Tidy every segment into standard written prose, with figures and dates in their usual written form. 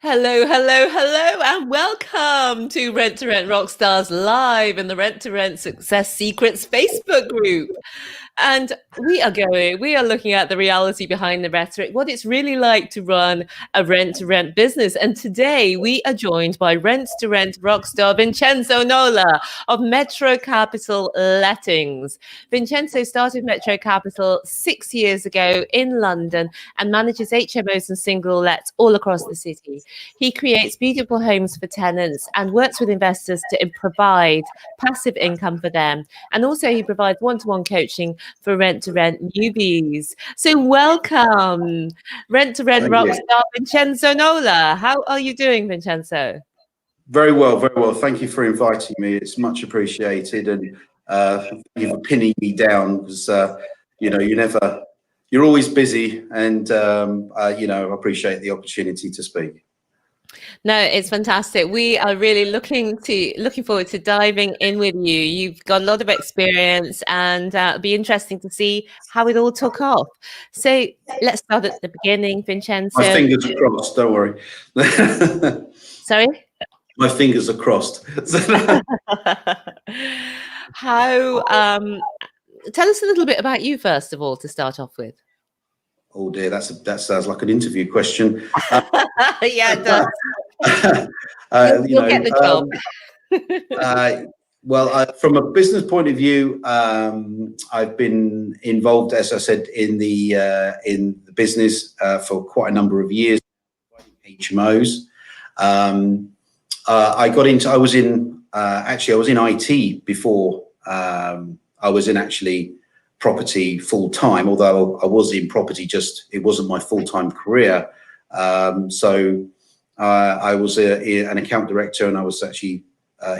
Hello, hello, hello, and welcome to Rent Rockstars live in the Rent Success Secrets Facebook group. And we are looking at the reality behind the rhetoric, what it's really like to run a rent business. And today we are joined by Rent Rockstar Vincenzo Nola of MetroCapital Lettings. Vincenzo started MetroCapital 6 years ago in London and manages HMOs and single lets all across the city. He creates beautiful homes for tenants and works with investors to provide passive income for them. And also he provides one-to-one coaching for rent-to-rent newbies. So welcome, Rent Rockstar Vincenzo Nola. How are you doing, Vincenzo? Very well, very well. Thank you for inviting me. It's much appreciated, and thank you for pinning me down because you're always busy, and I appreciate the opportunity to speak. No, it's fantastic. We are really looking forward to diving in with you. You've got a lot of experience, and it'll be interesting to see how it all took off. So let's start at the beginning, Vincenzo. My fingers are crossed. Don't worry. Sorry? My fingers are crossed. How? Tell us a little bit about you first of all to start off with. Oh dear, that sounds like an interview question. Yeah, it does. You'll get the job. Well, from a business point of view, I've been involved, as I said, in the business for quite a number of years, HMOs. I was in IT before I was in actually property full time, although I was in property, it wasn't my full-time career. So I was an account director, and I was actually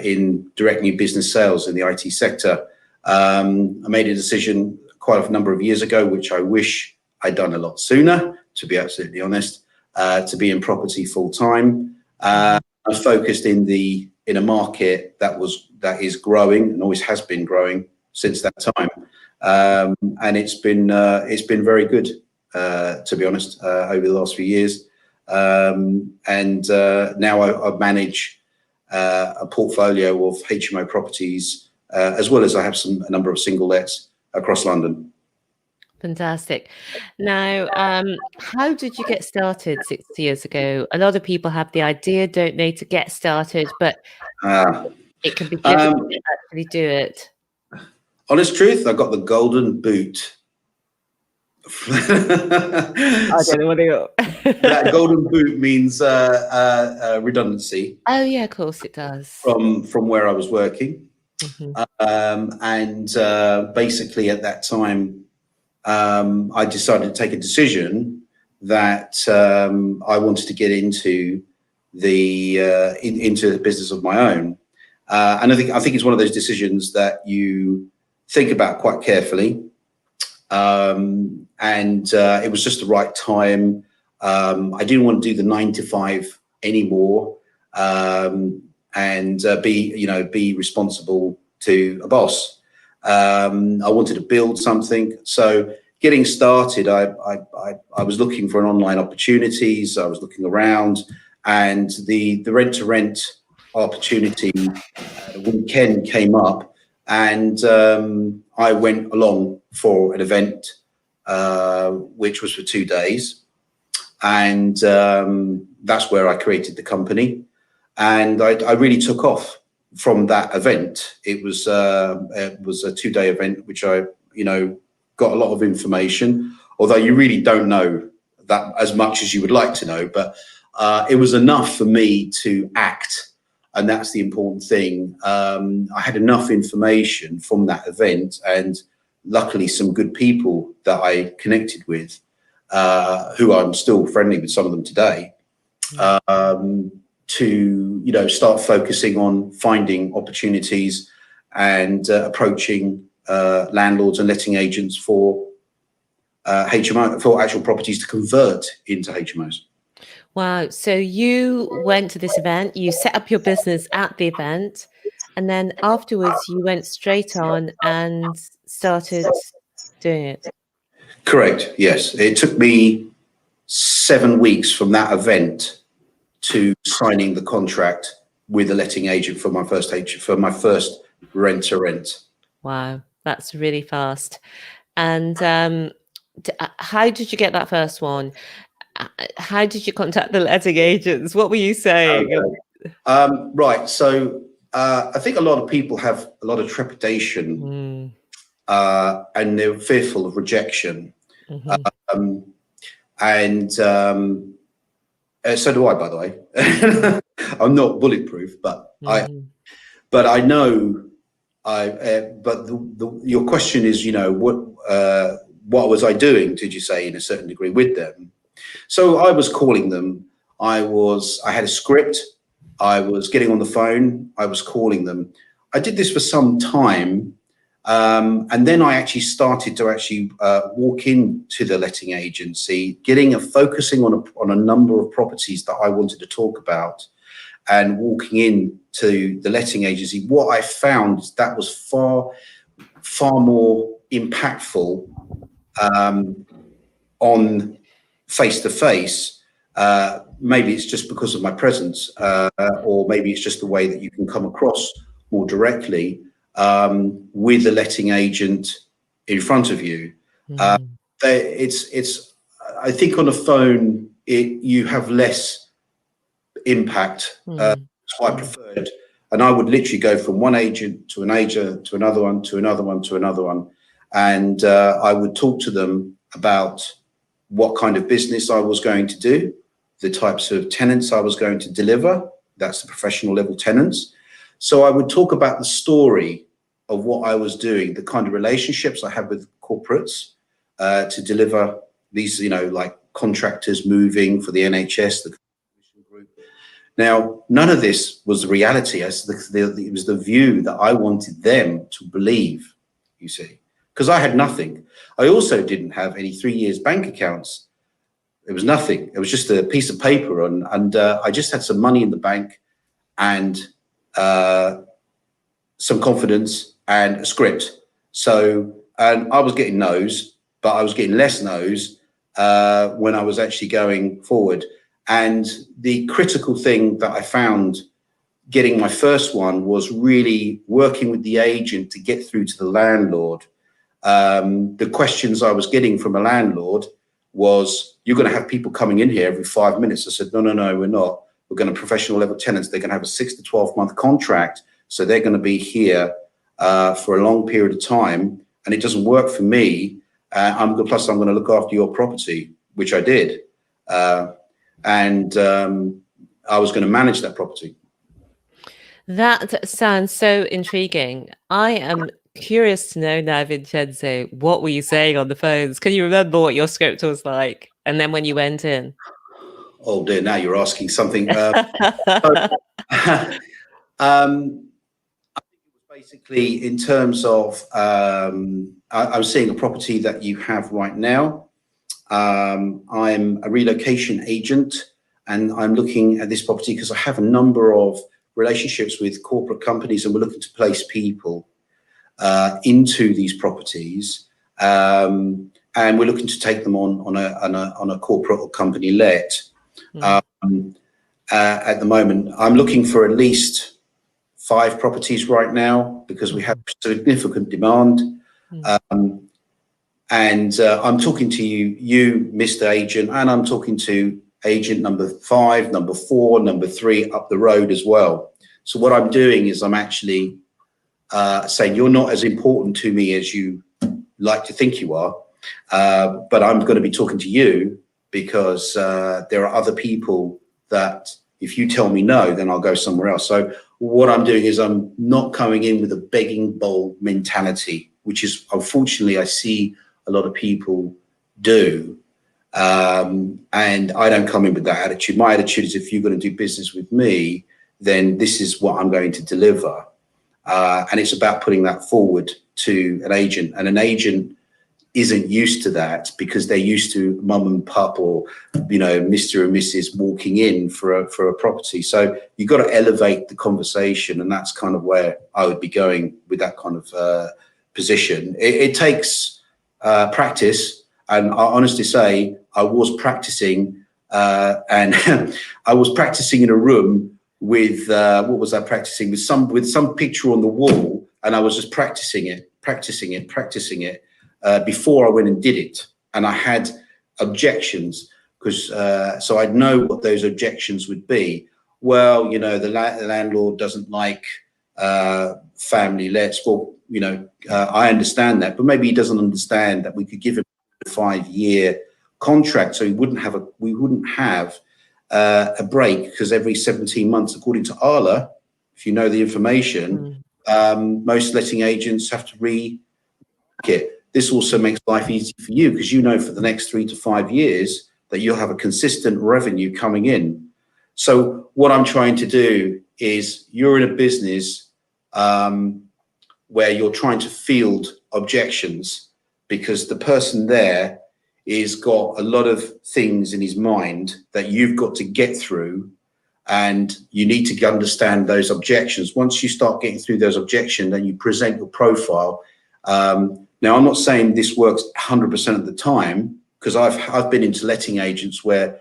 in direct new business sales in the IT sector. I made a decision quite a number of years ago, which I wish I'd done a lot sooner, to be absolutely honest, to be in property full time. I was focused in a market that is growing and always has been growing since that time. And it's been very good, to be honest, over the last few years. And now I manage a portfolio of HMO properties, as well as I have a number of single lets across London. Fantastic. Now, how did you get started 6 years ago? A lot of people have the idea, don't they, to get started, but it can be difficult to actually do it. Honest truth, I got the golden boot. I don't know what they got. That golden boot means redundancy. Oh yeah, of course it does. From where I was working. Mm-hmm. And basically at that time, I decided to take a decision that I wanted to get into the business of my own. And I think it's one of those decisions that you think about quite carefully. And it was just the right time. I didn't want to do the 9 to 5 anymore, and be responsible to a boss. I wanted to build something. So getting started, I was looking for an online opportunities. I was looking around, and the rent-to-rent opportunity weekend came up. And I went along for an event, which was for 2 days. And that's where I created the company. And I really took off from that event. It was a 2-day event, which I, got a lot of information, although you really don't know that as much as you would like to know. But it was enough for me to act. And that's the important thing. I had enough information from that event, and luckily some good people that I connected with, who I'm still friendly with some of them today, to start focusing on finding opportunities and approaching landlords and letting agents for actual properties to convert into HMOs. Wow. So you went to this event, you set up your business at the event, and then afterwards you went straight on and started doing it. Correct. Yes. It took me 7 weeks from that event to signing the contract with a letting agent for my first rent to rent. Wow, that's really fast. And how did you get that first one? How did you contact the letting agents? What were you saying? Okay. Right. So I think a lot of people have a lot of trepidation and they're fearful of rejection. So do I, by the way. I'm not bulletproof, but I know. Your question is, what was I doing? Did you say in a certain degree with them? So I was calling them. I had a script. I was getting on the phone. I was calling them. I did this for some time. And then I actually started to walk into the letting agency, focusing on a number of properties that I wanted to talk about, and walking into the letting agency. What I found is that was far more impactful on face-to-face. Maybe it's just because of my presence, or maybe it's just the way that you can come across more directly with the letting agent in front of you. I think on the phone, you have less impact. That's why I preferred. And I would literally go from one agent to an agent to another one, to another one, to another one. And I would talk to them about what kind of business I was going to do, the types of tenants I was going to deliver. That's the professional level tenants. So I would talk about the story of what I was doing, the kind of relationships I had with corporates to deliver these, like contractors moving for the NHS, the group. Now, none of this was the reality. It was the view that I wanted them to believe, you see, because I had nothing. I also didn't have any 3 years bank accounts. It was nothing. It was just a piece of paper, and I just had some money in the bank and some confidence and a script. So, and I was getting no's, but I was getting less no's when I was actually going forward. And the critical thing that I found getting my first one was really working with the agent to get through to the landlord. The questions I was getting from a landlord was, you're going to have people coming in here every 5 minutes. I said, no, we're not. We're going to professional level tenants. They're going to have a 6 to 12 month contract. So they're going to be here for a long period of time. And it doesn't work for me. Plus I'm going to look after your property, which I did. And I was going to manage that property. That sounds so intriguing. I am curious to know now, Vincenzo, what were you saying on the phones? Can you remember what your script was like? And then when you went in? Oh dear, now you're asking something. Basically, in terms of, I was seeing a property that you have right now. I'm a relocation agent, and I'm looking at this property because I have a number of relationships with corporate companies, and we're looking to place people into these properties, and we're looking to take them on a corporate or company let. At the moment, I'm looking for at least 5 properties right now because we have significant demand. And I'm talking to you, Mr. Agent, and I'm talking to agent number 5, number 4, number 3 up the road as well. So what I'm doing is I'm actually saying, you're not as important to me as you like to think you are, but I'm going to be talking to you because there are other people that if you tell me no, then I'll go somewhere else. So what I'm doing is I'm not coming in with a begging bowl mentality, which is unfortunately I see a lot of people do. And I don't come in with that attitude. My attitude is, if you're going to do business with me, then this is what I'm going to deliver. And it's about putting that forward to an agent, and an agent isn't used to that because they're used to mum and pup or, Mr. and Mrs. walking in for a property. So you've got to elevate the conversation, and that's kind of where I would be going with that kind of position. It takes practice, and I honestly say I was practicing and I was practicing in a room with what was I practicing with some picture on the wall, and I was just practicing it before I went and did it. And I had objections because so I'd know what those objections would be. Well, you know, the landlord doesn't like family lets. Well, you know, I understand that, but maybe he doesn't understand that we could give him a 5-year contract, so we wouldn't have a break, because every 17 months, according to Arla, if you know the information, most letting agents have to re-market. This also makes life easy for you, because you know for the next 3 to 5 years that you'll have a consistent revenue coming in. So what I'm trying to do is, you're in a business where you're trying to field objections, because the person there is got a lot of things in his mind that you've got to get through, and you need to understand those objections. Once you start getting through those objections, then you present your profile. Now, I'm not saying this works 100% of the time, because I've been into letting agents where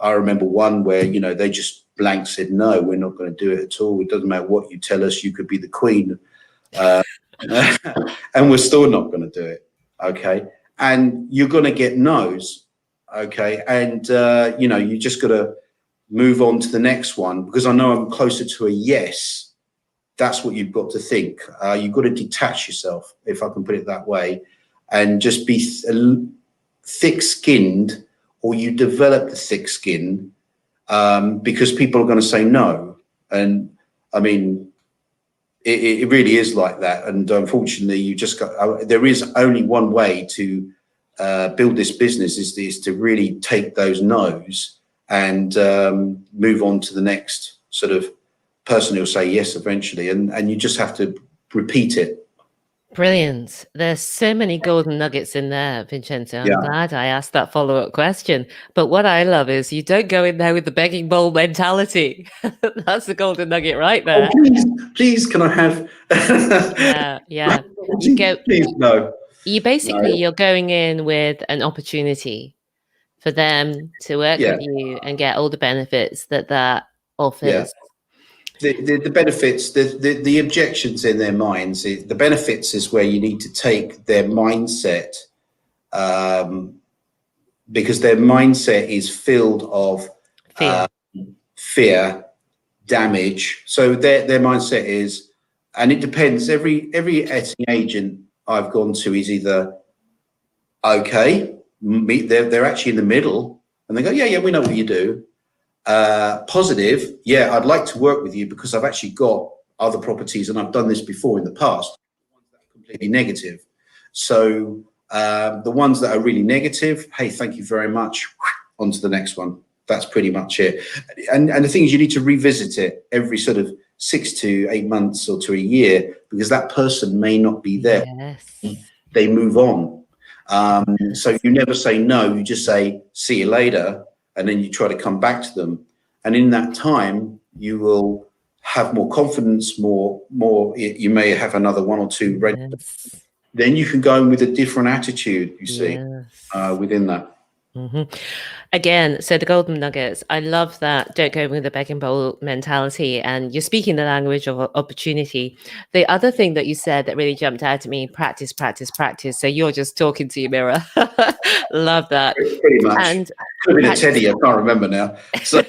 I remember one where, you know, they just blank said, no, we're not going to do it at all. It doesn't matter what you tell us. You could be the queen, and we're still not going to do it. Okay. And you're going to get no's. Okay. And, you know, you just got to move on to the next one, because I know I'm closer to a yes. That's what you've got to think. You've got to detach yourself, if I can put it that way, and just be thick-skinned, or you develop the thick skin, because people are going to say no. And I mean, it really is like that. And unfortunately, you just got, there is only one way to build this business, is to really take those no's and move on to the next sort of person who'll say yes eventually. And you just have to repeat it. Brilliant. There's so many golden nuggets in there, Vincenzo. I'm glad I asked that follow-up question. But what I love is you don't go in there with the begging bowl mentality. That's the golden nugget right there. Oh, please, can I have? Yeah. You go. Please, no. You basically, you're going in with an opportunity for them to work with you and get all the benefits that offers. Yeah. The benefits, the objections in their minds, the benefits is where you need to take their mindset, because their mindset is filled of fear, damage. So their mindset is, and it depends, every letting agent I've gone to is either okay, they're actually in the middle, and they go, yeah, we know what you do. Positive, yeah, I'd like to work with you because I've actually got other properties and I've done this before in the past. Completely negative. So the ones that are really negative, hey, thank you very much, on to the next one. That's pretty much it. And the thing is, you need to revisit it every sort of 6 to 8 months or to a year, because that person may not be there. Yes. They move on. So you never say no, you just say, see you later. And then you try to come back to them. And in that time, you will have more confidence, more, you may have another 1 or 2 rentals. Then you can go in with a different attitude, you see, within that. Again, so the golden nuggets, I love that. Don't go with the begging bowl mentality, and you're speaking the language of opportunity. The other thing that you said that really jumped out at me, practice. So you're just talking to your mirror. Love that. Pretty much. And could have been a Teddy, I can't remember now. So.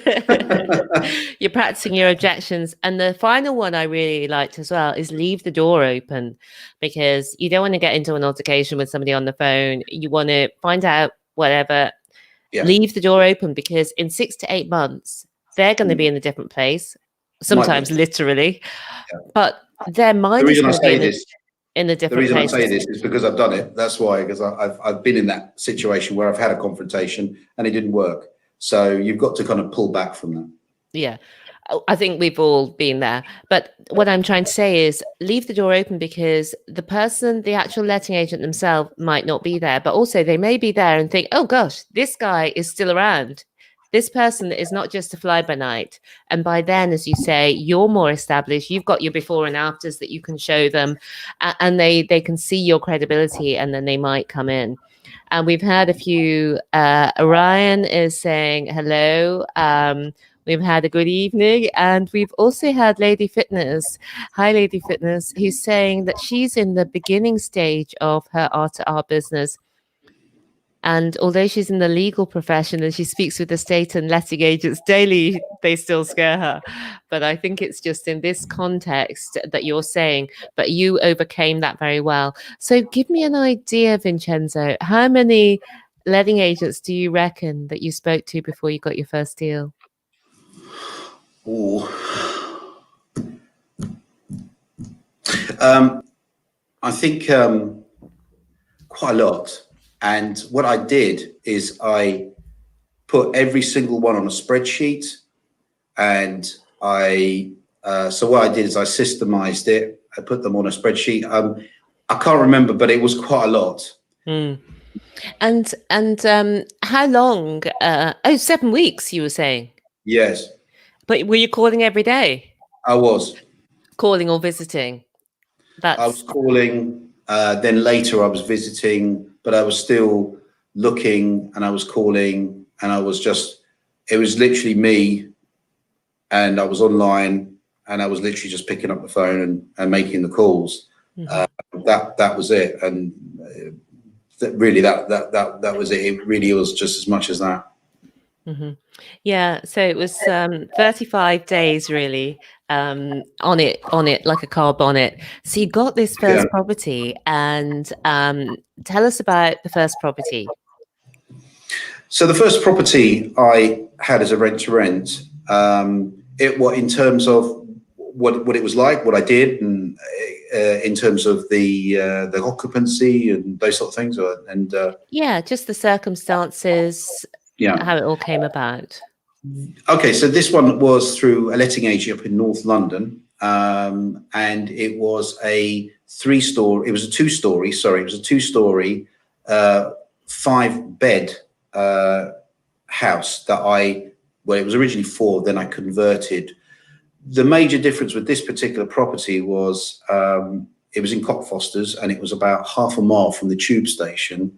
You're practicing your objections. And the final one I really liked as well is leave the door open, because you don't want to get into an altercation with somebody on the phone. You want to find out whatever. Leave the door open, because in 6 to 8 months, they're going to be in a different place, sometimes literally, but their mind is going to be in a different place. The reason I say this is because I've done it. That's why, because I've been in that situation where I've had a confrontation and it didn't work. So you've got to kind of pull back from that. Yeah. I think we've all been there. But what I'm trying to say is leave the door open, because the person, the actual letting agent themselves might not be there, but also they may be there and think, oh gosh, this guy is still around. This person is not just a fly by night. And by then, as you say, you're more established. You've got your before and afters that you can show them, and they can see your credibility, and then they might come in. And we've had a few. Orion is saying hello. We've had a good evening, and we've also had Lady Fitness. Hi, Lady Fitness, who's saying that she's in the beginning stage of her art-to-art business. And although she's in the legal profession and she speaks with estate and letting agents daily, they still scare her. But I think it's just in this context that you're saying, but you overcame that very well. So give me an idea, Vincenzo, how many letting agents do you reckon that you spoke to before you got your first deal? I think quite a lot. And what I did is I put every single one on a spreadsheet, and so what I did is I systemized it. I put them on a spreadsheet. I can't remember, but it was quite a lot. Mm. And how long? 7 weeks, you were saying? Yes. But were you calling every day? I was. Calling or visiting? I was calling, then later I was visiting, but I was still looking, and I was calling, and I was just, it was literally me, and I was online, and I was literally just picking up the phone and making the calls. Mm-hmm. That was it. And really that was it. It really was just as much as that. Mm-hmm. Yeah, so it was 35 days really on it like a car bonnet. So you got this first property, and tell us about the first property. So the first property I had as a rent to rent, in terms of what it was like, what I did, and in terms of the occupancy and those sort of things, yeah, just the circumstances. Yeah, how it all came about. Okay, so this one was through a letting agent up in North London, and it was a two-story, it was a two-story, 5-bed house that it was originally 4, then I converted. The major difference with this particular property was it was in Cockfosters, and it was about half a mile from the tube station.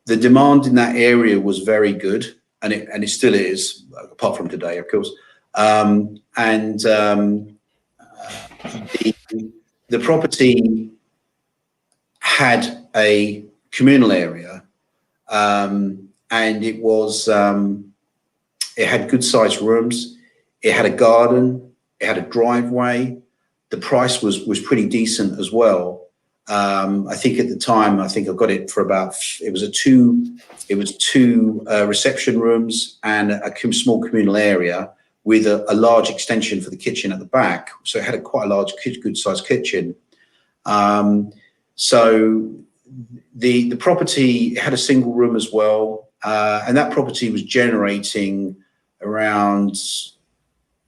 The demand in that area was very good, and it still is, apart from today, of course. The property had a communal area, and it was it had good sized rooms. It had a garden. It had a driveway. The price was pretty decent as well. I think at the time, I got it for about, it was two reception rooms and a small communal area with a large extension for the kitchen at the back. So it had quite a large, good sized kitchen. So the property had a single room as well. And that property was generating around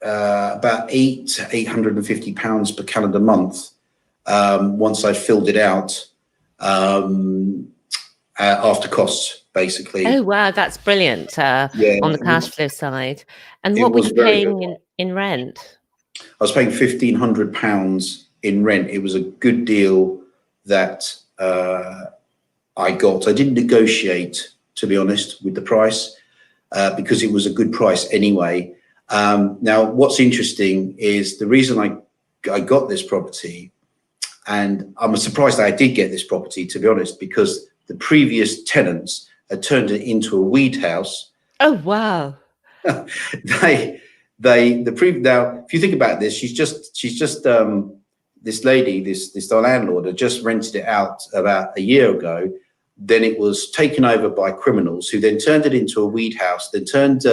about £850 per calendar month. Once I filled it out after costs, basically. Oh, wow, that's brilliant on the cash flow side. And what were you paying in rent? I was paying £1,500 in rent. It was a good deal that I got. I didn't negotiate, to be honest, with the price because it was a good price anyway. Now, what's interesting is the reason I got this property, and I'm surprised that I did get this property, to be honest, because the previous tenants had turned it into a weed house. Oh, wow. Now, if you think about this, she's just this lady, this landlord had just rented it out about a year ago. Then it was taken over by criminals who then turned it into a weed house, then turned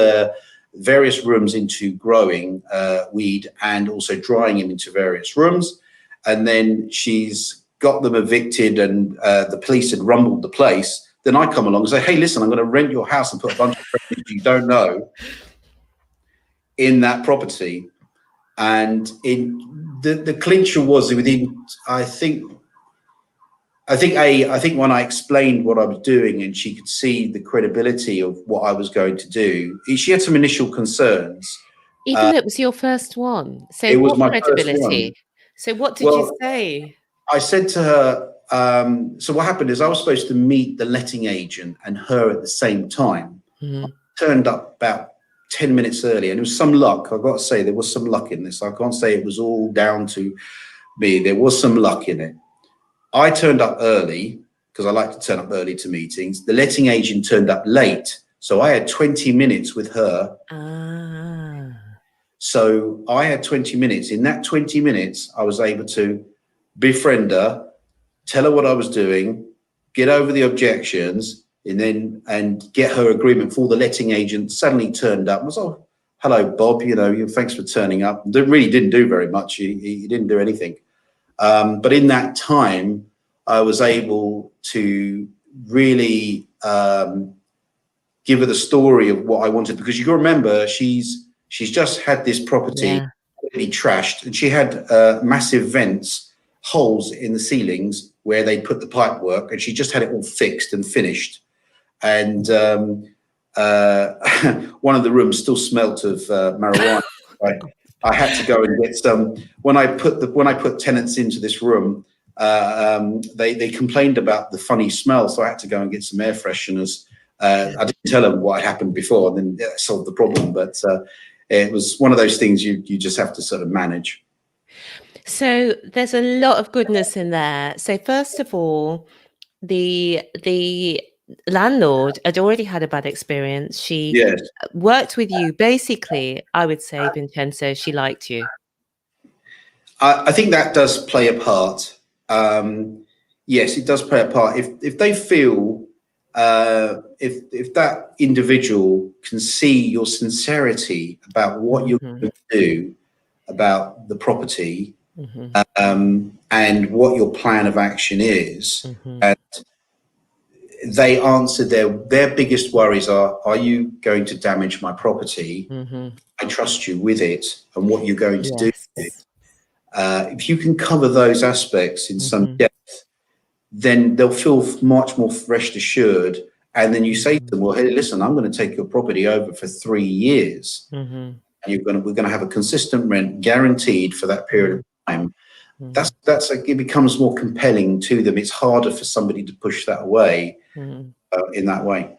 various rooms into growing weed and also drying them into various rooms. And then she's got them evicted, and the police had rumbled the place. Then I come along and say, hey, listen, I'm going to rent your house and put a bunch of friends you don't know in that property. And the clincher was within, I think when I explained what I was doing and she could see the credibility of what I was going to do, she had some initial concerns. Even though it was your first one. So it was my credibility? first one. So what did you say? I said to her, so what happened is I was supposed to meet the letting agent and her at the same time. Mm-hmm. I turned up about 10 minutes early, and it was some luck. I've got to say, there was some luck in this. I can't say it was all down to me. There was some luck in it. I turned up early because I like to turn up early to meetings. The letting agent turned up late. So I had 20 minutes with her. So I had 20 minutes. In that 20 minutes, I was able to befriend her, tell her what I was doing, get over the objections, and get her agreement before the letting agent suddenly turned up and was, oh, hello, Bob, thanks for turning up. Really didn't do very much. He didn't do anything. But in that time, I was able to really give her the story of what I wanted, because you got to remember, she's just had this property completely trashed, and she had massive vents, holes in the ceilings where they put the pipe work, and she just had it all fixed and finished. And one of the rooms still smelt of marijuana. I had to go and get some. When I put tenants into this room, they complained about the funny smell, so I had to go and get some air fresheners. I didn't tell them what had happened before, and then that solved the problem. But it was one of those things you just have to sort of manage. So there's a lot of goodness in there. So first of all, the landlord had already had a bad experience. She worked with you. Basically, I would say, Vincenzo, she liked you. I think that does play a part. Yes, it does play a part. If they feel, if that individual can see your sincerity about what you're going to do about the property, and what your plan of action is, and they answer their biggest worries are you going to damage my property? I trust you with it and what you're going to do with it. If you can cover those aspects in some depth, then they'll feel much more rest assured. And then you say to them, well, hey, listen, I'm going to take your property over for 3 years. And we're going to have a consistent rent guaranteed for that period of time. That's it becomes more compelling to them. It's harder for somebody to push that away in that way.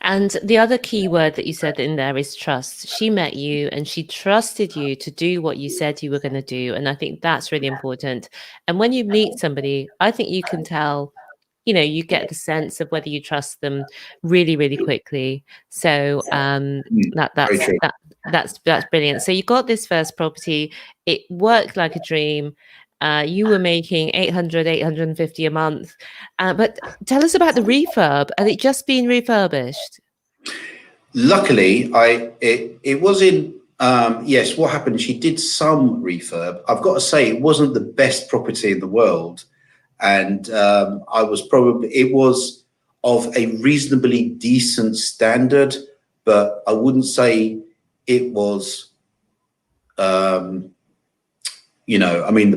And the other key word that you said in there is trust. She met you and she trusted you to do what you said you were going to do. And I think that's really important. And when you meet somebody, I think you can tell, you get the sense of whether you trust them really, really quickly. So that's brilliant. So you got this first property. It worked like a dream. You were making 850 a month. But tell us about the refurb. Had it just been refurbished? Luckily, it was in, yes, what happened, she did some refurb. I've got to say, it wasn't the best property in the world. And it was of a reasonably decent standard, but I wouldn't say it was, the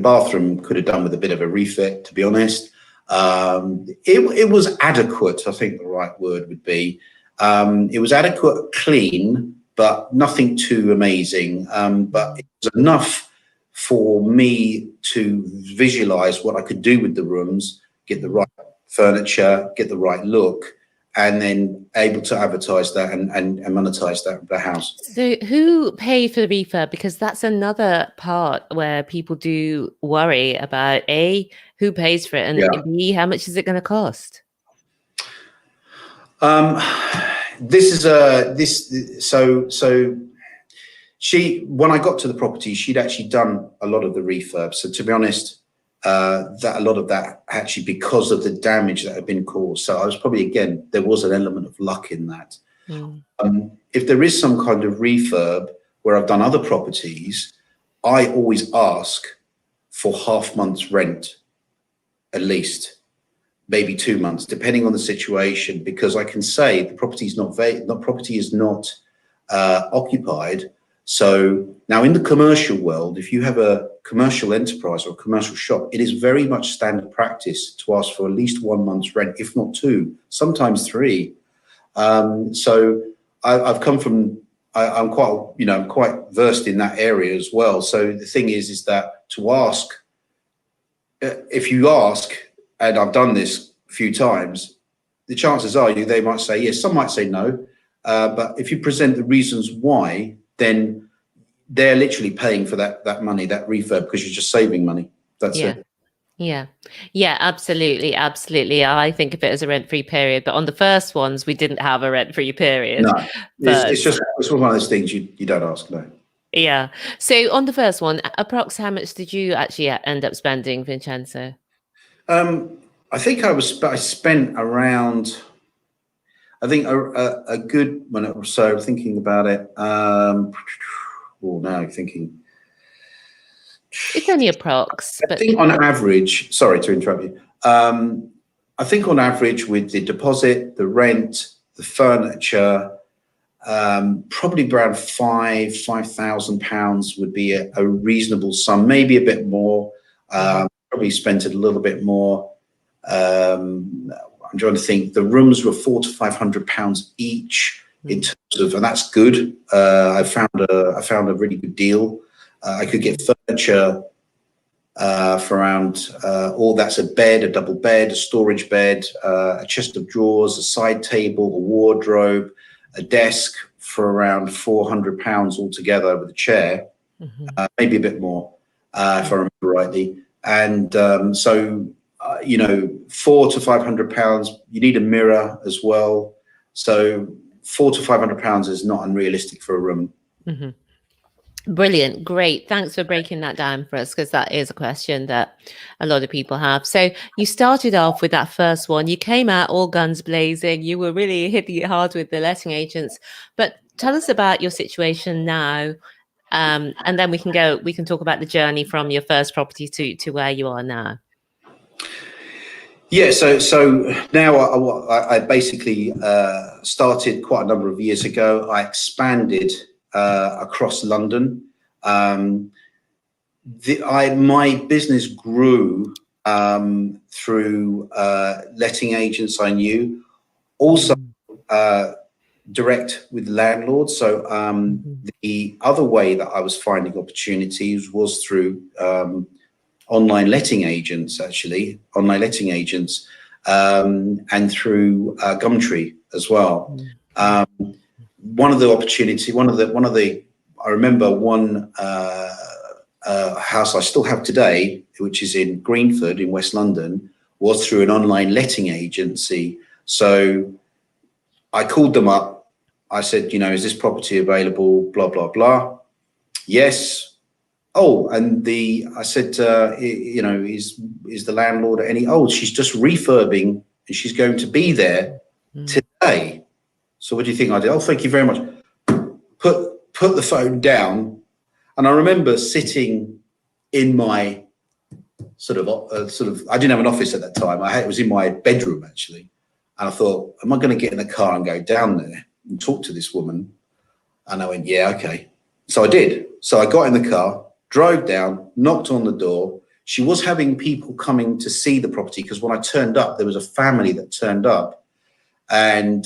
bathroom could have done with a bit of a refit, to be honest. It was adequate, I think the right word would be. It was adequate, clean, but nothing too amazing. But it was enough for me to visualize what I could do with the rooms, get the right furniture, get the right look, and then able to advertise that and monetize the house. So who paid for the refurb? Because that's another part where people do worry about A, who pays for it, and B, how much is it going to cost? When I got to the property, she'd actually done a lot of the refurb. So to be honest, that a lot of that actually because of the damage that had been caused. So I was probably, again, there was an element of luck in that. If there is some kind of refurb where I've done other properties, I always ask for half month's rent, at least, maybe 2 months, depending on the situation, because I can say the property is not occupied. So now in the commercial world, if you have a commercial enterprise or a commercial shop, it is very much standard practice to ask for at least 1 month's rent, if not 2, sometimes 3. So I've come from, I'm quite versed in that area as well. So the thing is that to ask, if you ask and I've done this a few times, the chances are they might say yes, some might say no. But if you present the reasons why, then they're literally paying for that money, that refurb, because you're just saving money. That's it. Yeah, absolutely. I think of it as a rent-free period, but on the first ones, we didn't have a rent-free period. No, it's one of those things you don't ask, no. Yeah. So on the first one, approx how much did you actually end up spending, Vincenzo? I think I spent around, I think a good, so thinking about it, now thinking. It's only approx. I think on average, sorry to interrupt you. I think on average with the deposit, the rent, the furniture, probably around £5,000 would be a reasonable sum, maybe a bit more. Probably spent it a little bit more. I'm trying to think. The rooms were £400 to £500 each in terms of, and that's good. I found a really good deal. I could get furniture for around all that's a bed, a double bed, a storage bed, a chest of drawers, a side table, a wardrobe, a desk for around £400 altogether with a chair, maybe a bit more, if I remember rightly. And so, £400 to £500. You need a mirror as well. So £400 to £500 is not unrealistic for a room. Brilliant. Great. Thanks for breaking that down for us, because that is a question that a lot of people have. So you started off with that first one. You came out all guns blazing. You were really hitting it hard with the letting agents. But tell us about your situation now. And then we can talk about the journey from your first property to where you are now. Yeah, so now I basically started quite a number of years ago. I expanded across London. My business grew through letting agents I knew, also direct with landlords. So the other way that I was finding opportunities was through online letting agents, and through Gumtree as well. I remember one house I still have today, which is in Greenford in West London, was through an online letting agency. So I called them up. I said, is this property available? Blah, blah, blah. Yes. Oh, and I said, is the landlord at any? Oh, she's just refurbing and she's going to be there today. So what do you think I did? Oh, thank you very much. Put the phone down, and I remember sitting in my sort of I didn't have an office at that time. It was in my bedroom actually, and I thought, am I going to get in the car and go down there and talk to this woman? And I went, yeah, okay. So I did. So I got in the car, drove down, knocked on the door. She was having people coming to see the property, because when I turned up, there was a family that turned up, and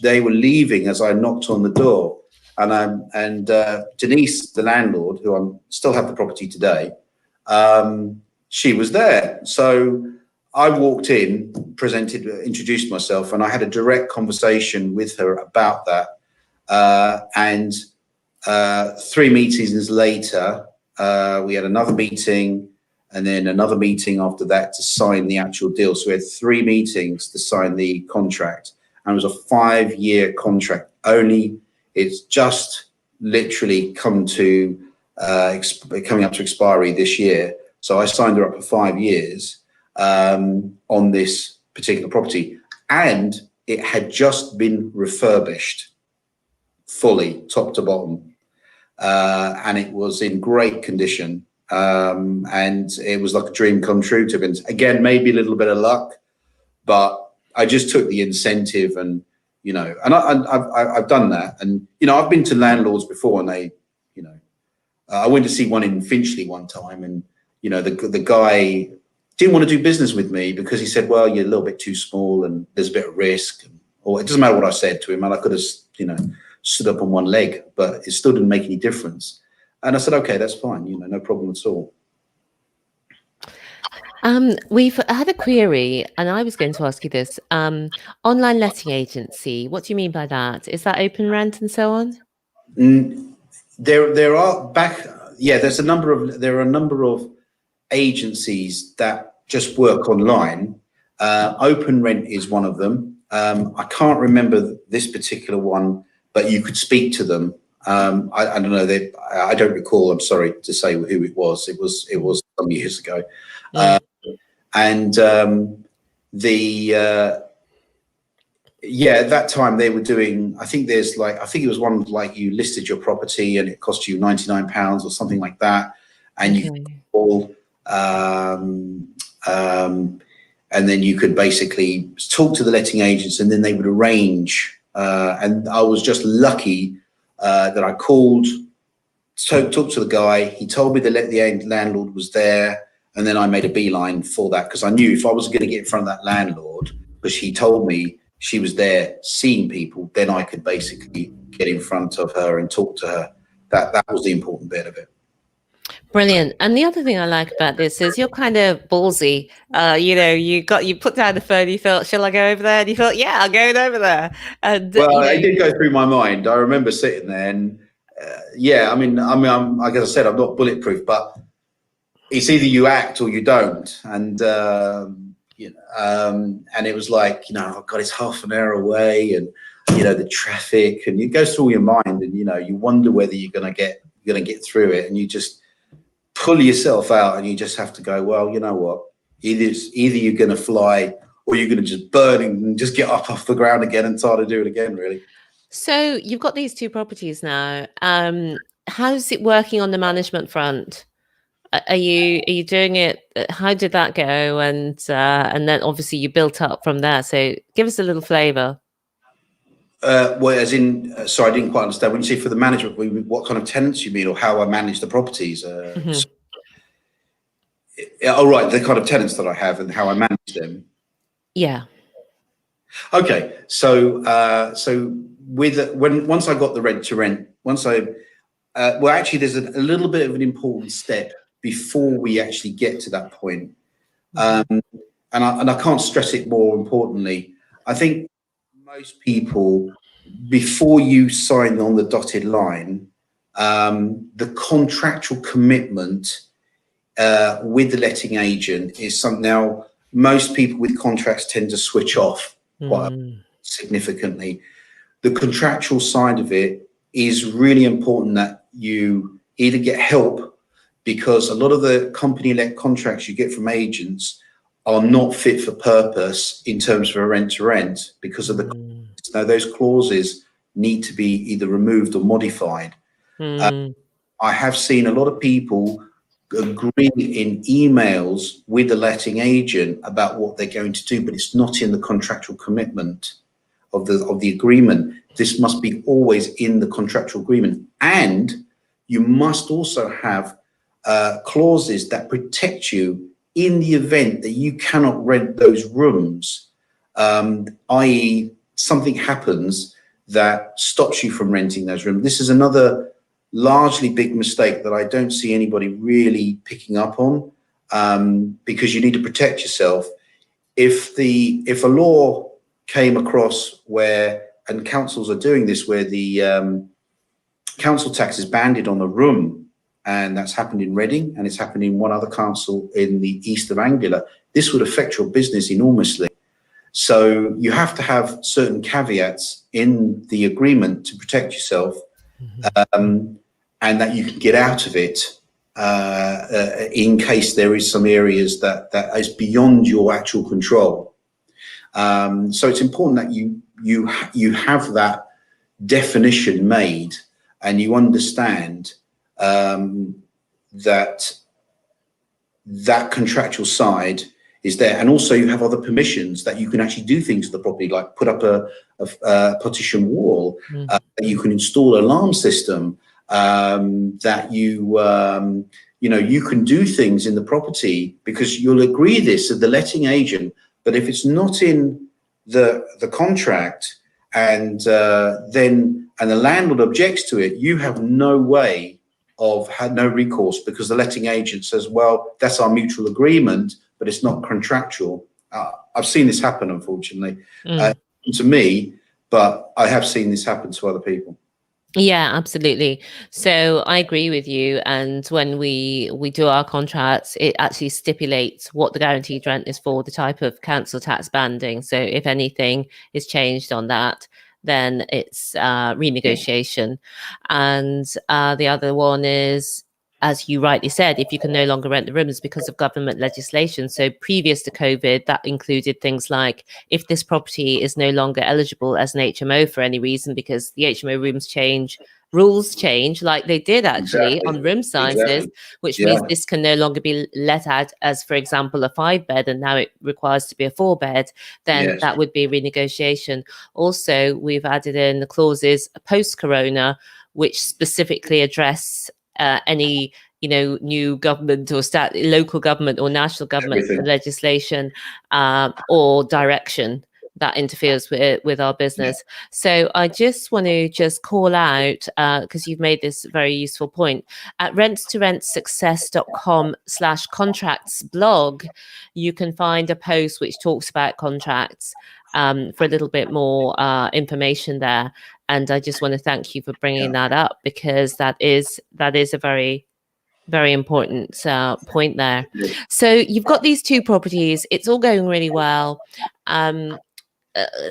they were leaving as I knocked on the door. And Denise, the landlord, who I still have the property today, she was there. So I walked in, introduced myself, and I had a direct conversation with her about that. And 3 meetings later, we had another meeting, and then another meeting after that to sign the actual deal. So we had 3 meetings to sign the contract, and it was a 5-year contract only. It's just literally coming up to expiry this year. So I signed her up for 5 years on this particular property, and it had just been refurbished fully, top to bottom, and it was in great condition. And it was like a dream come true to Vince. Again, maybe a little bit of luck, but I just took the incentive, and I've done that. And I've been to landlords before, and they, I went to see one in Finchley one time, and the guy didn't want to do business with me because he said, well, you're a little bit too small and there's a bit of risk, or it doesn't matter what I said to him, and I could have stood up on one leg, but it still didn't make any difference. And I said, okay, that's fine, no problem at all. We've had a query, and I was going to ask you this. Online letting agency, what do you mean by that? Is that open rent and so on? There are back, yeah. There are a number of agencies that just work online. Open Rent is one of them. I can't remember this particular one, but you could speak to them. I don't know. I don't recall. I'm sorry to say who it was. It was some years ago. And yeah, at that time they were doing, I think it was one like you listed your property and it cost you £99 or something like that. And you could call, and then you could basically talk to the letting agents and then they would arrange. And I was just lucky that I called, talked to the guy. He told me the landlord was there. And then I made a beeline for that because I knew if I was going to get in front of that landlord, because he told me she was there seeing people, then I could basically get in front of her and talk to her. That was the important bit of it. Brilliant. And the other thing I like about this is you're kind of ballsy. You put down the phone, you thought, shall I go over there? And you thought, yeah, I'm going over there. And it did go through my mind. I remember sitting there and I mean, I'm, like I said, I'm not bulletproof, but it's either you act or you don't. And, and it was like, oh God, it's half an hour away and, the traffic, and it goes through your mind and, you wonder whether you're going to get through it, and you just pull yourself out and you just have to go, well, you know what, either you're going to fly or you're going to just burn and just get up off the ground again and try to do it again, really. So you've got these two properties now. How's it working on the management front? Are you doing it? How did that go? And then obviously you built up from there. So give us a little flavour. Well, as in, sorry, I didn't quite understand. When you say for the management, what kind of tenants you mean, or how I manage the properties? Right, the kind of tenants that I have and how I manage them. Yeah. Okay, so once I got the rent to rent, actually, there's a little bit of an important step before we actually get to that point, and I can't stress it more importantly. I think most people, before you sign on the dotted line, the contractual commitment with the letting agent is something. Now, most people with contracts tend to switch off quite significantly. The contractual side of it is really important, that you either get help, because a lot of the company-led contracts you get from agents are not fit for purpose in terms of a rent-to-rent because of now those clauses need to be either removed or modified. I have seen a lot of people agree in emails with the letting agent about what they're going to do, but it's not in the contractual commitment of the agreement. This must be always in the contractual agreement, and you must also have clauses that protect you in the event that you cannot rent those rooms, i.e. something happens that stops you from renting those rooms. This is another largely big mistake that I don't see anybody really picking up on, because you need to protect yourself. If a law came across where, and councils are doing this, where the council tax is banded on a room, and that's happened in Reading and it's happened in one other council in the east of Anglia, this would affect your business enormously. So you have to have certain caveats in the agreement to protect yourself, and that you can get out of it in case there is some areas that is beyond your actual control. So it's important that you have that definition made, and you understand that contractual side is there, and also you have other permissions that you can actually do things to the property, like put up a partition wall, you can install an alarm system, that you can do things in the property, because you'll agree this with the letting agent. But if it's not in the contract, and the landlord objects to it, you have no way of, had no recourse, because the letting agent says, well, that's our mutual agreement, but it's not contractual. I've seen this happen, unfortunately, Mm. to me, but I have seen this happen to other people. Yeah, absolutely. So I agree with you. And when we do our contracts, it actually stipulates what the guaranteed rent is for, the type of council tax banding. So if anything is changed on that, then it's renegotiation. And the other one is, as you rightly said, if you can no longer rent the rooms because of government legislation. So previous to COVID, that included things like if this property is no longer eligible as an HMO for any reason, because the HMO rooms change, rules change, like they did actually on room sizes, which means this can no longer be let out as, for example, a 5-bed, and now it requires to be a 4-bed, then that would be renegotiation. Also, we've added in the clauses post-corona, which specifically address any new government or local government or national government legislation or direction that interferes with our business. So I just want to call out, because you've made this very useful point, at renttorentssuccess.com/contracts blog, you can find a post which talks about contracts for a little bit more information there. And I just want to thank you for bringing that up, because that is a very, very important point there. So you've got these 2 properties. It's all going really well.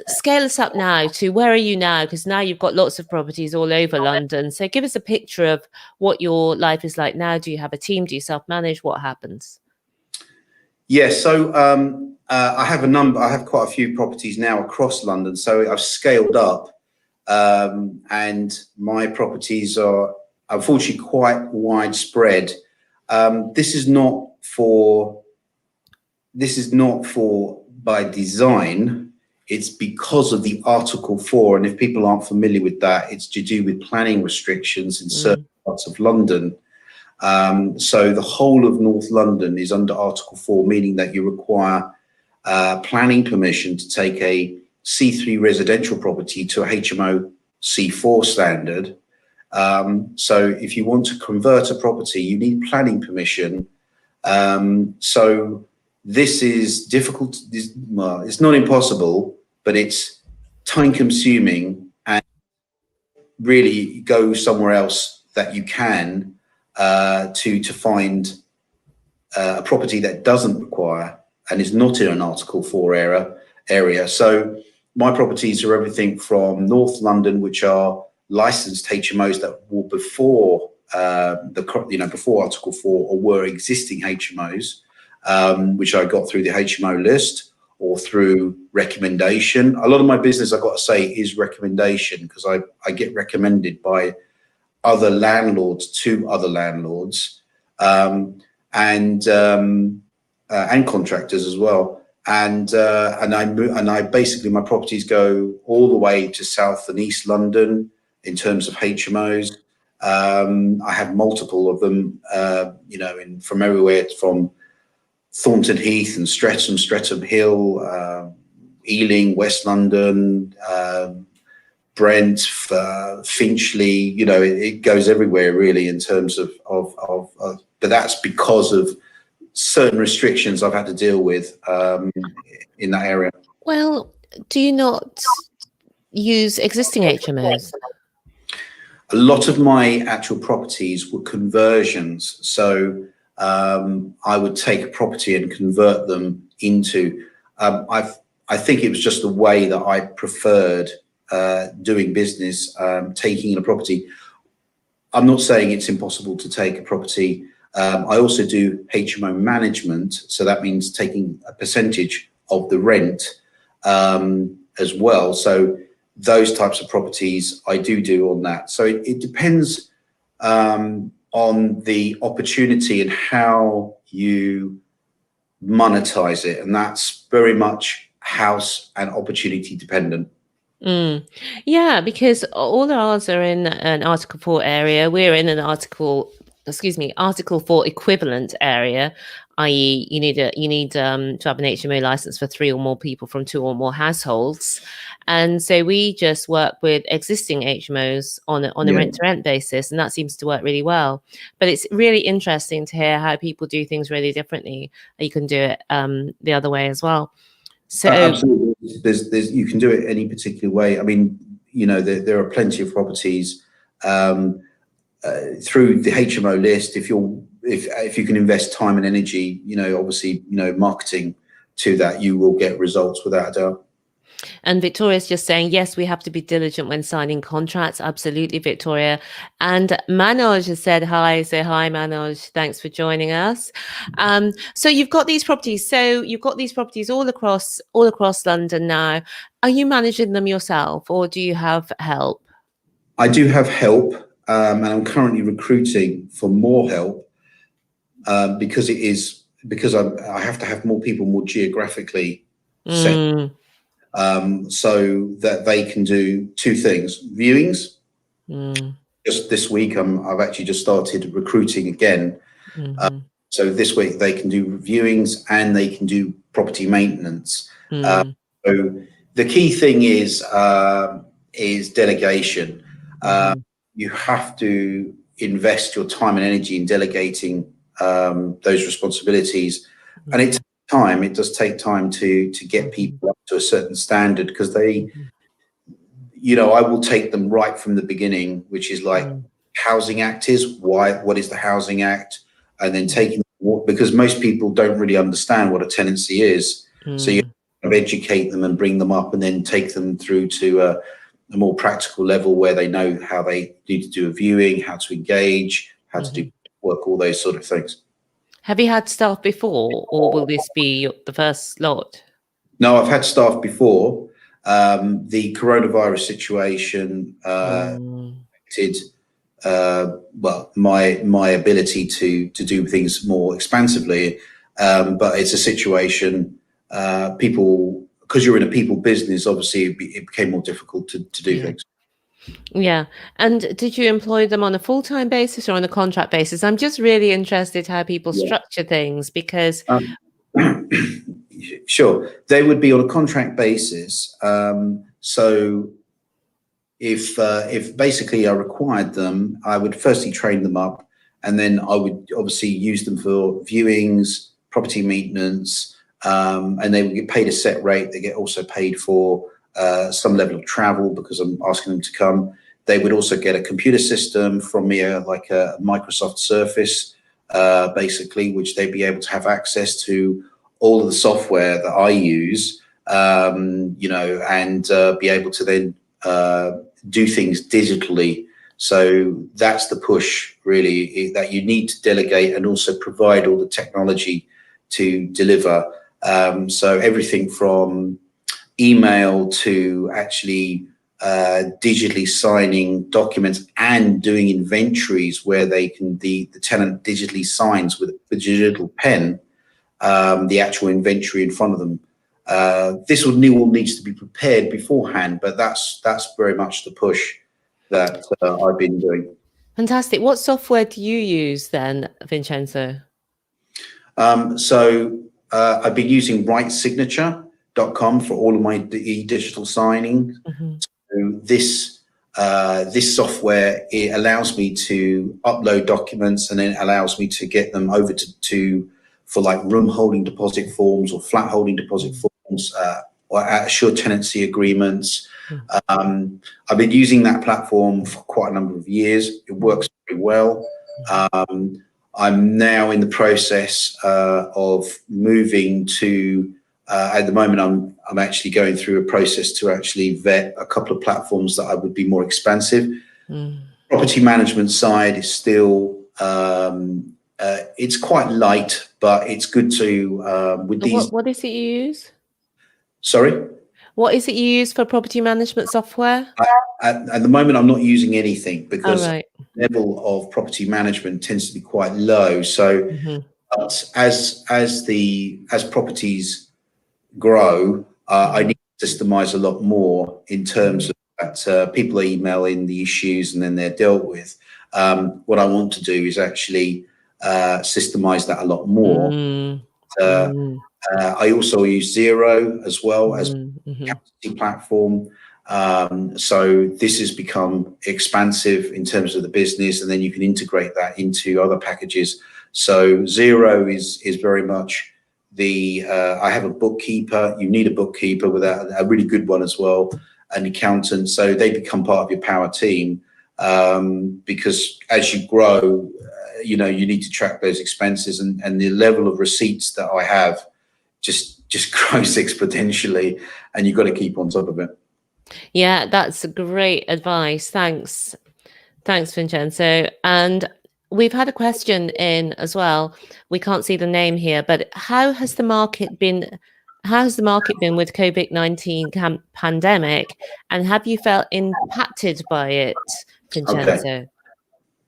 Scale us up now to where are you now? Because now you've got lots of properties all over London. So give us a picture of what your life is like now. Do you have a team? Do you self-manage? What happens? Yeah, so I have quite a few properties now across London. So I've scaled up. And my properties are unfortunately quite widespread. This is not for by design. It's because of the Article 4. And if people aren't familiar with that, it's to do with planning restrictions in certain parts of London. So the whole of North London is under Article 4, meaning that you require planning permission to take a C3 residential property to a HMO C4 standard. So if you want to convert a property, you need planning permission. So this is difficult. Well, it's not impossible, but it's time consuming, and really go somewhere else that you can to find a property that doesn't require and is not in an Article 4 area. So my properties are everything from North London, which are licensed HMOs that were before before Article 4, or were existing HMOs, which I got through the HMO list or through recommendation. A lot of my business, I've got to say, is recommendation, because I get recommended by other landlords to other landlords, and contractors as well. And I basically, my properties go all the way to South and East London in terms of HMOs. I have multiple of them, from everywhere, from Thornton Heath and Streatham Hill, Ealing, West London, Brent, Finchley. It goes everywhere really in terms of but that's because of certain restrictions I've had to deal with in that area. Well, do you not use existing HMOs? A lot of my actual properties were conversions. So I would take a property and convert them into, I think it was just the way that I preferred doing business, taking in a property. I'm not saying it's impossible to take a property. I also do HMO management. So that means taking a percentage of the rent as well. So those types of properties I do on that. So it depends on the opportunity and how you monetize it. And that's very much house and opportunity dependent. Yeah, because all ours are in an Article 4 area. We're in an Article 4 equivalent area. i.e., you need to have an HMO license for 3 or more people from 2 or more households. And so we just work with existing HMOs on a rent-to-rent basis, and that seems to work really well. But it's really interesting to hear how people do things really differently. You can do it the other way as well. So absolutely, there's you can do it any particular way. I mean, you know, there are plenty of properties through the HMO list. If you can invest time and energy, you know, obviously, you know, marketing to that, you will get results without a doubt. And Victoria's just saying, yes, we have to be diligent when signing contracts. Absolutely, Victoria. And Manoj has said hi. Say hi, Manoj. Thanks for joining us. So you've got these properties. So you've got these properties all across London now. Are you managing them yourself, or do you have help? I do have help, and I'm currently recruiting for more help because I have to have more people more geographically set. So that they can do 2 things: viewings. Just this week, I've actually just started recruiting again. So this week they can do viewings and they can do property maintenance. So the key thing is delegation. You have to invest your time and energy in delegating those responsibilities, and it takes time. It does take time to get people up to a certain standard, because they, you know, I will take them right from the beginning, which is like Housing Act is what is the Housing Act, and then taking, because most people don't really understand what a tenancy is. So you kind of educate them and bring them up, and then take them through to a more practical level where they know how they need to do a viewing, how to engage, how to do work, all those sort of things. Have you had staff before, or will this be the first lot? No, I've had staff before. The coronavirus situation affected well, my ability to do things more expansively, but it's a situation, people, because you're in a people business, obviously it became more difficult to do things. Yeah. And did you employ them on a full-time basis or on a contract basis? I'm just really interested how people structure things, because sure, they would be on a contract basis. So if basically I required them, I would firstly train them up, and then I would obviously use them for viewings, property maintenance, and they would get paid a set rate. They get also paid for some level of travel, because I'm asking them to come. They would also get a computer system from me, like a Microsoft Surface, basically, which they'd be able to have access to all of the software that I use, you know, and be able to then do things digitally. So that's the push, really, that you need to delegate and also provide all the technology to deliver. So everything from email to actually digitally signing documents and doing inventories where they can, the tenant digitally signs with a digital pen the actual inventory in front of them. This all needs to be prepared beforehand, but that's very much the push that I've been doing. Fantastic. What software do you use then, Vincenzo? So I've been using writesignature.com for all of my digital signing. So this software, it allows me to upload documents, and then allows me to get them over for like room holding deposit forms or flat holding deposit forms, or assured tenancy agreements. I've been using that platform for quite a number of years. It works very well. I'm now in the process of moving to, at the moment, I'm actually going through a process to actually vet a couple of platforms that I would be more expansive. Property management side is still, it's quite light, but it's good to, with these. What is it you use? Sorry? What is it you use for property management software? At the moment, I'm not using anything, because the level of property management tends to be quite low. So but as properties grow, I need to systemize a lot more in terms of that people are emailing the issues and then they're dealt with. What I want to do is actually systemize that a lot more. Mm, Uh, mm, I also use Zero as well as mm-hmm. accountancy platform. So this has become expansive in terms of the business, and then you can integrate that into other packages. So Zero is very much the, I have a bookkeeper. You need a bookkeeper with a really good one as well, an accountant. So they become part of your power team, because as you grow, you know, you need to track those expenses, and the level of receipts that I have just grows exponentially, and you've got to keep on top of it. Yeah, that's great advice. Thanks. Thanks, Vincenzo. And we've had a question in as well. We can't see the name here, but how has the market been? How has the market been with COVID-19 pandemic? And have you felt impacted by it, Okay. Vincenzo?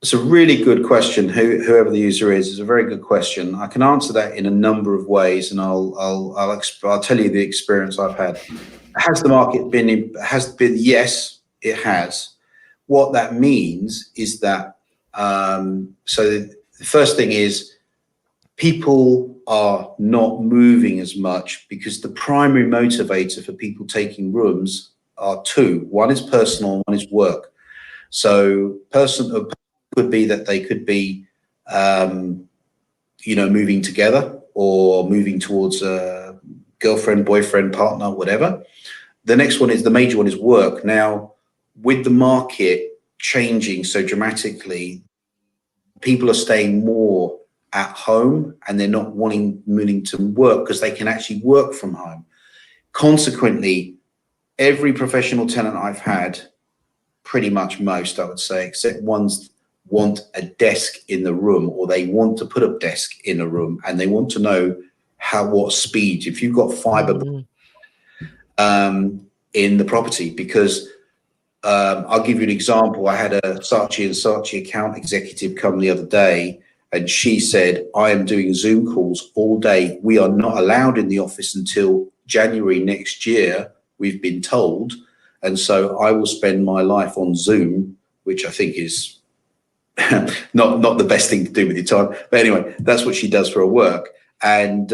It's a really good question. Whoever the user is a very good question. I can answer that in a number of ways, and I'll tell you the experience I've had. Has the market been? Yes, it has. What that means is that, so the first thing is people are not moving as much, because the primary motivator for people taking rooms are two. One is personal, one is work. So personal could be that they could be, you know, moving together or moving towards a girlfriend, boyfriend, partner, whatever. The next one is, the major one is work. Now, with the market changing so dramatically, people are staying more at home, and they're not moving to work because they can actually work from home. Consequently, every professional tenant I've had, pretty much most, I would say, except ones, want a desk in the room, or they want to put a desk in a room, and they want to know what speed, if you've got fiber in the property. Because I'll give you an example. I had a Saatchi & Saatchi account executive come the other day, and she said, I am doing Zoom calls all day. We are not allowed in the office until January next year, we've been told. And so I will spend my life on Zoom, which I think is not the best thing to do with your time. But anyway, that's what she does for her work. And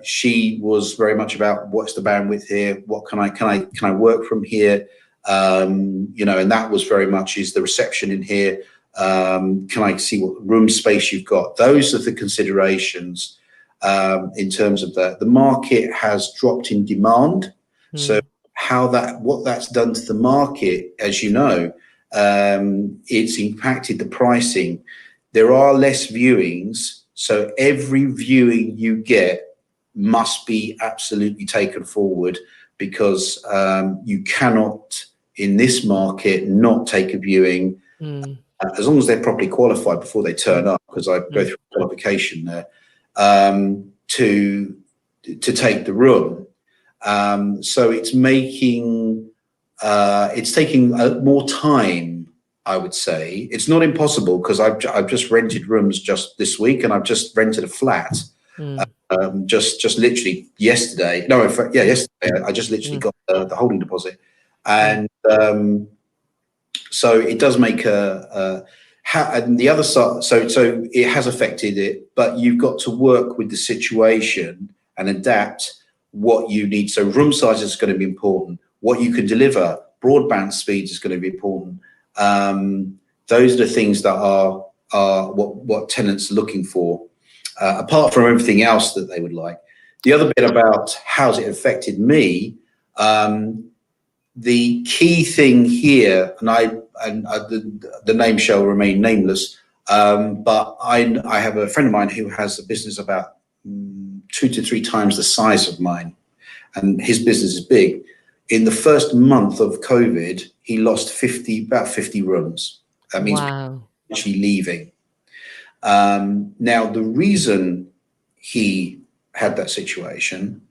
she was very much about, what's the bandwidth here? What can I work from here? You know, and that was very much, is the reception in here? Can I see what room space you've got? Those are the considerations. In terms of the market has dropped in demand. So what that's done to the market, as you know, it's impacted the pricing. There are less viewings, so every viewing you get must be absolutely taken forward, because you cannot, in this market, not take a viewing, as long as they're properly qualified before they turn up, because I go through qualification there, to take the room. So it's taking more time, I would say. It's not impossible, because I've just rented rooms just this week, and I've just rented a flat. Just literally yesterday. No, in fact, yeah, yesterday. I just literally got the holding deposit, and so it does make and the other side. So it has affected it, but you've got to work with the situation and adapt what you need. So room size is going to be important. What you can deliver, broadband speeds is going to be important. Those are the things that are what tenants are looking for, apart from everything else that they would like. The other bit about how's it affected me, the key thing here, and the name shall remain nameless, but I have a friend of mine who has a business about 2 to 3 times the size of mine, and his business is big. In the first month of COVID, he lost about 50 rooms. That means actually leaving. Now, the reason he had that situation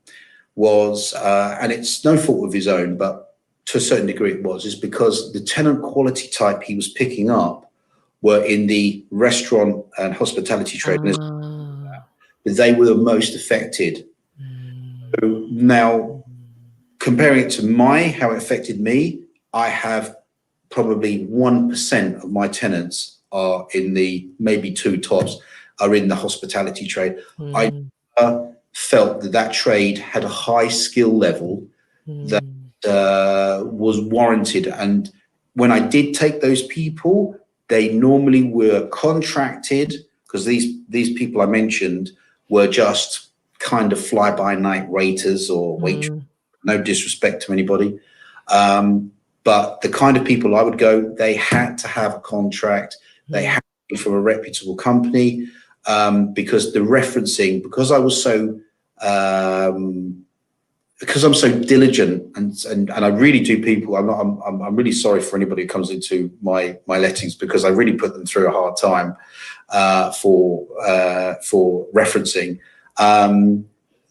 was, and it's no fault of his own, but to a certain degree it was, is because the tenant quality type he was picking up were in the restaurant and hospitality trade. They were the most affected. So now, comparing it to how it affected me, I have probably 1% of my tenants are in the maybe 2 tops. are in the hospitality trade. Mm. I felt that trade had a high skill level that was warranted. And when I did take those people, they normally were contracted, because these people I mentioned were just kind of fly-by-night waiters or waitresses. No disrespect to anybody. But the kind of people I would go, they had to have a contract. They had to be from a reputable company, because the referencing, because I was so, because I'm so diligent, and I really do people. I'm really sorry for anybody who comes into my lettings, because I really put them through a hard time for referencing.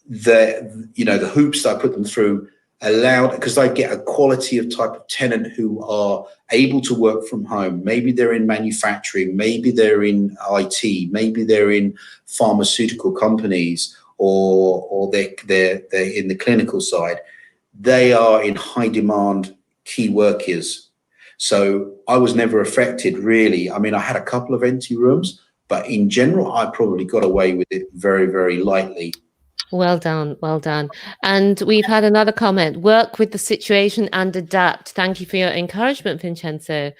The hoops that I put them through allowed, because I get a quality of type of tenant who are able to work from home. Maybe they're in manufacturing, maybe they're in IT, maybe they're in pharmaceutical companies, or they're in the clinical side. They are in high demand key workers. So I was never affected, really. I mean, I had a couple of empty rooms, but in general, I probably got away with it very, very lightly. Well done, well done. And we've had another comment: work with the situation and adapt. Thank you for your encouragement, Vincenzo.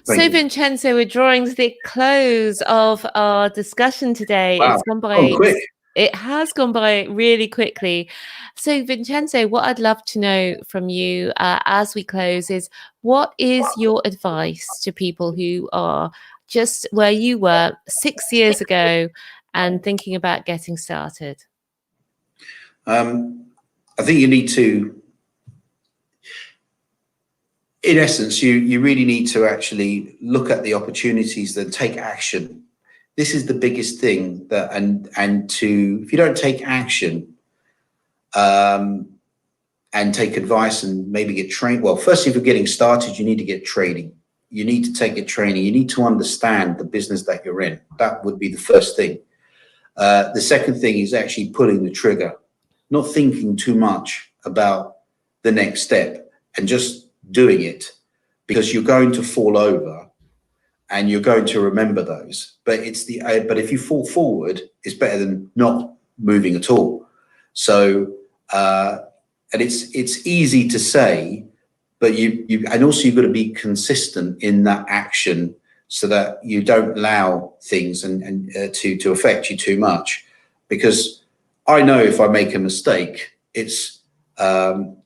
Thank you. Vincenzo, we're drawing to the close of our discussion today. Wow. It's gone by quick. It has gone by really quickly. So, Vincenzo, what I'd love to know from you as we close is, what is your advice to people who are just where you were 6 years ago and thinking about getting started? I think you need to, in essence, you really need to actually look at the opportunities, then take action. This is the biggest thing, that if you don't take action and take advice and maybe get trained. Well, firstly, if you're getting started, you need to get training. You need to take a training. You need to understand the business that you're in. That would be the first thing. The second thing is actually pulling the trigger, not thinking too much about the next step and just doing it, because you're going to fall over and you're going to remember those. But but if you fall forward, it's better than not moving at all. So, and it's easy to say, but and also you've got to be consistent in that action, so that you don't allow things to affect you too much. Because I know if I make a mistake, if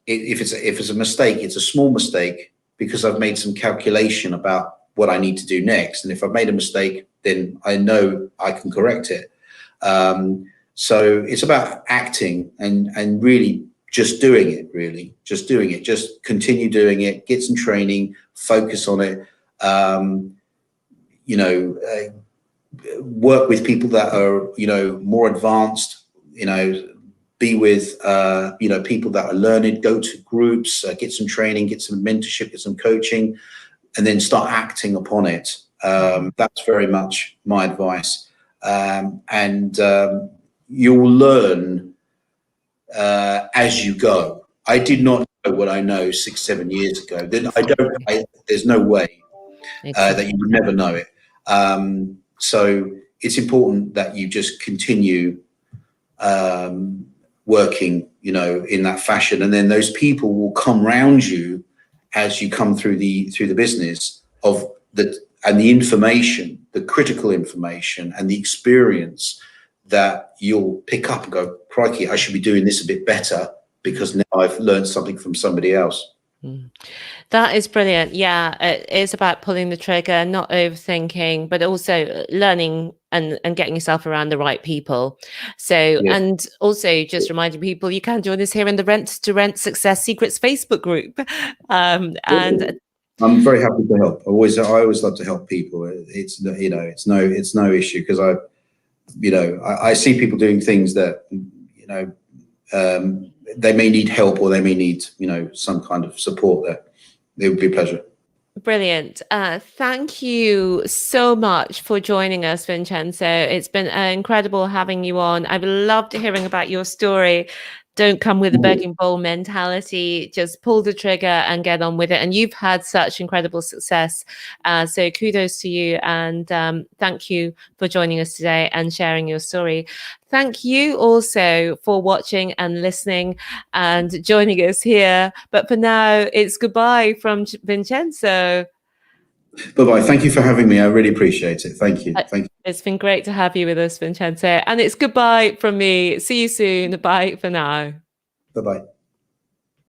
it's a mistake, it's a small mistake, because I've made some calculation about what I need to do next. And if I've made a mistake, then I know I can correct it. So it's about acting and really just doing it, just continue doing it, get some training, focus on it, work with people that are, more advanced, be with, people that are learned, go to groups, get some training, get some mentorship, get some coaching, and then start acting upon it. That's very much my advice. You'll learn as you go. I did not know what I know 6-7 years ago. Then there's no way that you would never know it. So it's important that you just continue working, in that fashion, and then those people will come around you as you come through the business and the information, the critical information and the experience that you'll pick up and go, crikey, I should be doing this a bit better, because now I've learned something from somebody else. That is brilliant. Yeah, it is about pulling the trigger, not overthinking, but also learning and getting yourself around the right people. So, yes. And also just reminding people, you can join us here in the Rent to Rent Success Secrets Facebook group. And I'm very happy to help. I always love to help people. It's no issue, because I see people doing things that they may need help, or they may need some kind of support. There, it would be a pleasure. Brilliant. Thank you so much for joining us, Vincenzo. It's been incredible having you on. I've loved hearing about your story. don't come with a begging bowl mentality. Just pull the trigger and get on with it. And you've had such incredible success. So kudos to you. And thank you for joining us today and sharing your story. Thank you also for watching and listening and joining us here. But for now, it's goodbye from Vincenzo. Bye-bye. Thank you for having me. I really appreciate it. Thank you. Thank you. It's been great to have you with us, Vincenzo. And it's goodbye from me. See you soon. Bye for now. Bye-bye.